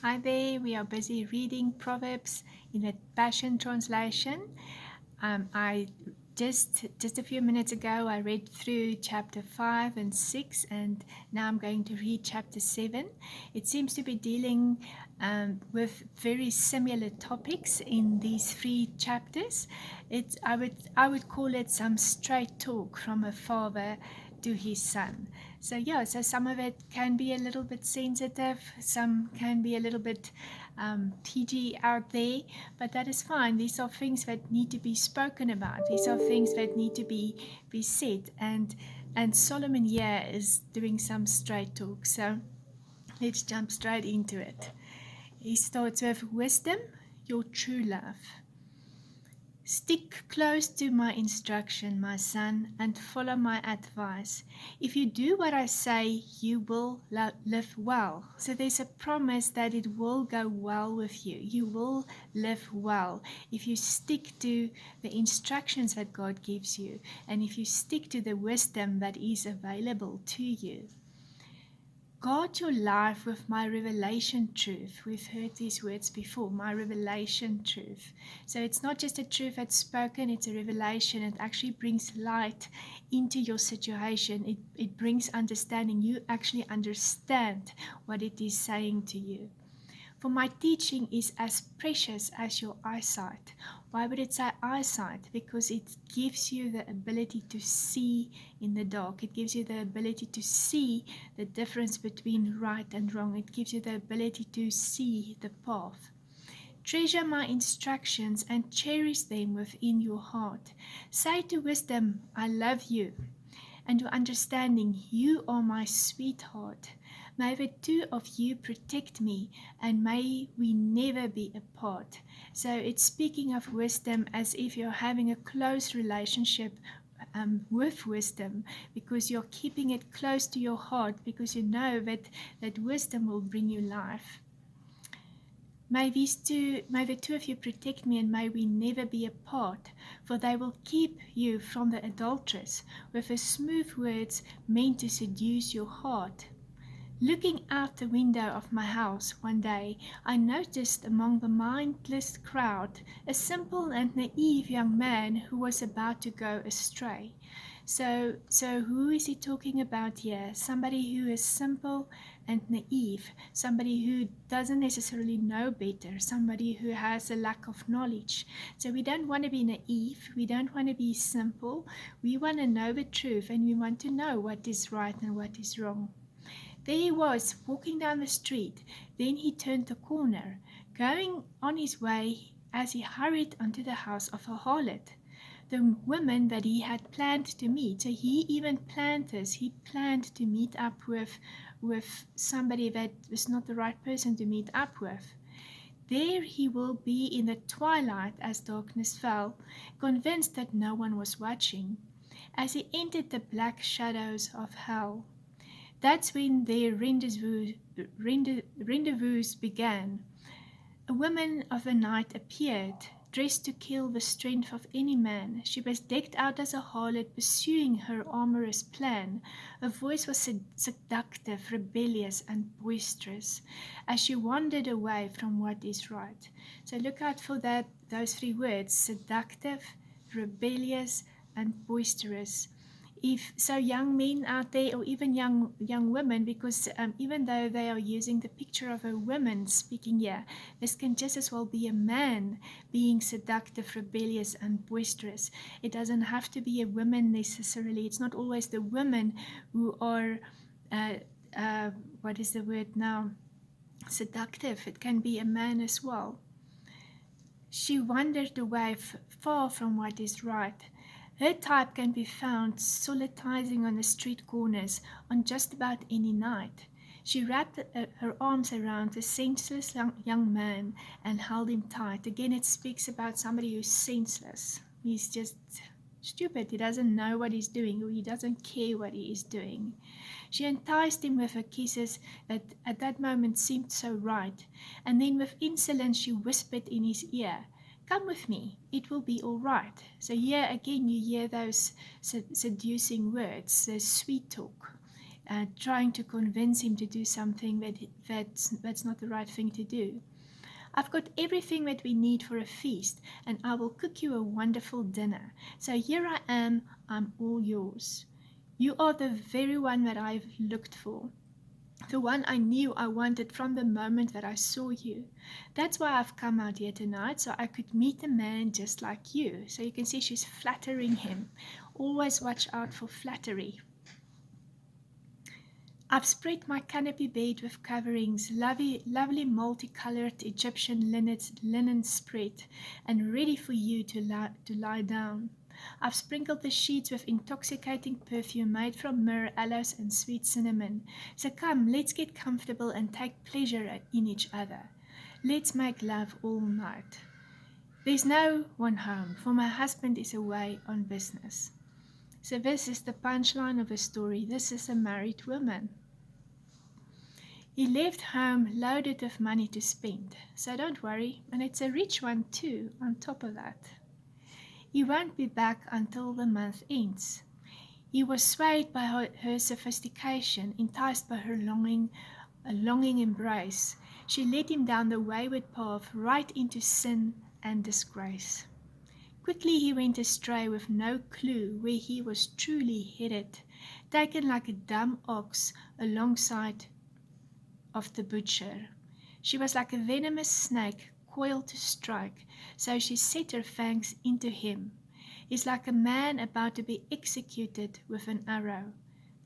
Hi there, we are busy reading Proverbs in the Passion Translation. I just a few minutes ago I read through chapter 5 and 6, and now I'm going to read chapter 7. It seems to be dealing with very similar topics in these three chapters. I would call it some straight talk from a father to his son. So some of it can be a little bit sensitive, some can be a little bit PG out there, but that is fine. These are things that need to be spoken about. These are things that need to be said. And Solomon here is doing some straight talk. So let's jump straight into it. He starts with wisdom, your true love. Stick close to my instruction, my son, and follow my advice. If you do what I say, you will live well. So there's a promise that it will go well with you. You will live well if you stick to the instructions that God gives you, and if you stick to the wisdom that is available to you. Guard your life with my revelation truth. We've heard these words before, my revelation truth. So it's not just a truth that's spoken, it's a revelation. It actually brings light into your situation. It brings understanding. You actually understand what it is saying to you. For my teaching is as precious as your eyesight. Why would it say eyesight? Because it gives you the ability to see in the dark. It gives you the ability to see the difference between right and wrong. It gives you the ability to see the path. Treasure my instructions and cherish them within your heart. Say to wisdom, I love you, and to understanding, you are my sweetheart. May the two of you protect me, and may we never be apart. So it's speaking of wisdom as if you're having a close relationship with wisdom, because you're keeping it close to your heart, because you know that wisdom will bring you life. May the two of you protect me, and may we never be apart, for they will keep you from the adulteress, with her smooth words meant to seduce your heart. Looking out the window of my house one day, I noticed among the mindless crowd a simple and naive young man who was about to go astray. So who is he talking about here? Somebody who is simple and naive, somebody who doesn't necessarily know better, somebody who has a lack of knowledge. So we don't want to be naive, we don't want to be simple, we want to know the truth, and we want to know what is right and what is wrong. There he was, walking down the street. Then he turned the corner, going on his way as he hurried unto the house of a harlot, the woman that he had planned to meet. So he even planned this. He planned to meet up with somebody that was not the right person to meet up with. There he will be in the twilight as darkness fell, convinced that no one was watching, as he entered the black shadows of hell. That's when their rendezvous began. A woman of the night appeared, dressed to kill the strength of any man. She was decked out as a harlot, pursuing her amorous plan. Her voice was seductive, rebellious, and boisterous, as she wandered away from what is right. So look out for those three words: seductive, rebellious, and boisterous. If so, young men out there, or even young women, because even though they are using the picture of a woman speaking here, this can just as well be a man being seductive, rebellious, and boisterous. It doesn't have to be a woman necessarily. It's not always the women who are what is the word now, seductive. It can be a man as well. She wandered away far from what is right. Her type can be found solitizing on the street corners on just about any night. She wrapped her arms around the senseless young man and held him tight. Again, it speaks about somebody who's senseless. He's just stupid. He doesn't know what he's doing, or he doesn't care what he is doing. She enticed him with her kisses that at that moment seemed so right, and then with insolence she whispered in his ear, "Come with me, it will be all right." So here again you hear those seducing words, the sweet talk. trying to convince him to do something that's not the right thing to do. I've got everything that we need for a feast, and I will cook you a wonderful dinner. So here I am, I'm all yours. You are the very one that I've looked for, the one I knew I wanted from the moment that I saw you. That's why I've come out here tonight, so I could meet a man just like you. So you can see she's flattering him. Always watch out for flattery. I've spread my canopy bed with coverings, lovely multicolored Egyptian linen spread, and ready for you to lie down. I've sprinkled the sheets with intoxicating perfume made from myrrh, aloes, and sweet cinnamon. So come, let's get comfortable and take pleasure in each other. Let's make love all night. There's no one home, for my husband is away on business. So this is the punchline of the story. This is a married woman. He left home loaded with money to spend, so don't worry, and it's a rich one too, on top of that. He won't be back until the month ends. He was swayed by her sophistication, enticed by her longing embrace. She led him down the wayward path, right into sin and disgrace. Quickly he went astray with no clue where he was truly headed, taken like a dumb ox alongside of the butcher. She was like a venomous snake, coiled to strike, so she set her fangs into him. He's like a man about to be executed with an arrow,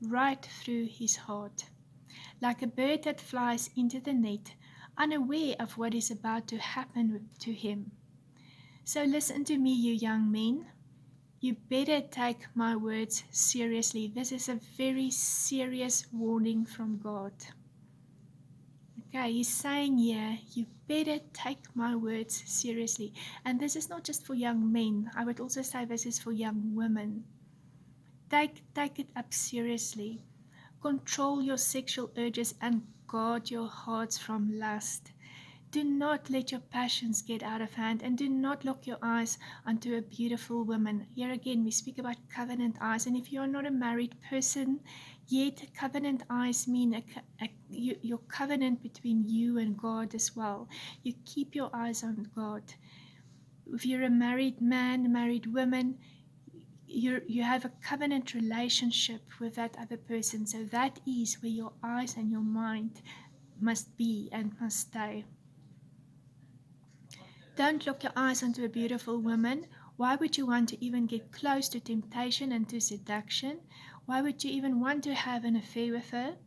right through his heart. Like a bird that flies into the net, unaware of what is about to happen to him. So listen to me, you young men. You better take my words seriously. This is a very serious warning from God. Okay, he's saying here, you better take my words seriously. And this is not just for young men. I would also say this is for young women. Take it up seriously. Control your sexual urges and guard your hearts from lust. Do not let your passions get out of hand, and do not lock your eyes onto a beautiful woman. Here again, we speak about covenant eyes, and if you are not a married person yet, covenant eyes mean your covenant between you and God as well. You keep your eyes on God. If you're a married man, married woman, you have a covenant relationship with that other person, so that is where your eyes and your mind must be and must stay. Don't lock your eyes onto a beautiful woman. Why would you want to even get close to temptation and to seduction? Why would you even want to have an affair with her?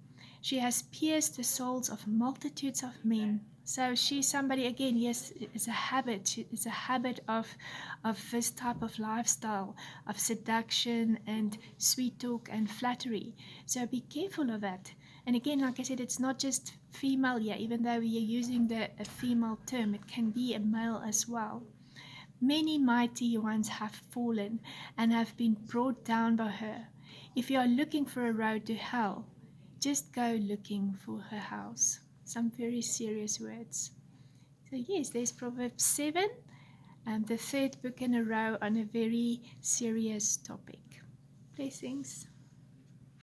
She has pierced the souls of multitudes of men. So she's somebody, again, yes, it's a habit. It's a habit of this type of lifestyle, of seduction and sweet talk and flattery. So be careful of that. And again, like I said, it's not just female here, even though we are using a female term, it can be a male as well. Many mighty ones have fallen and have been brought down by her. If you are looking for a road to hell, just go looking for her house. Some very serious words. So yes, there's Proverbs 7, the third book in a row on a very serious topic. Blessings.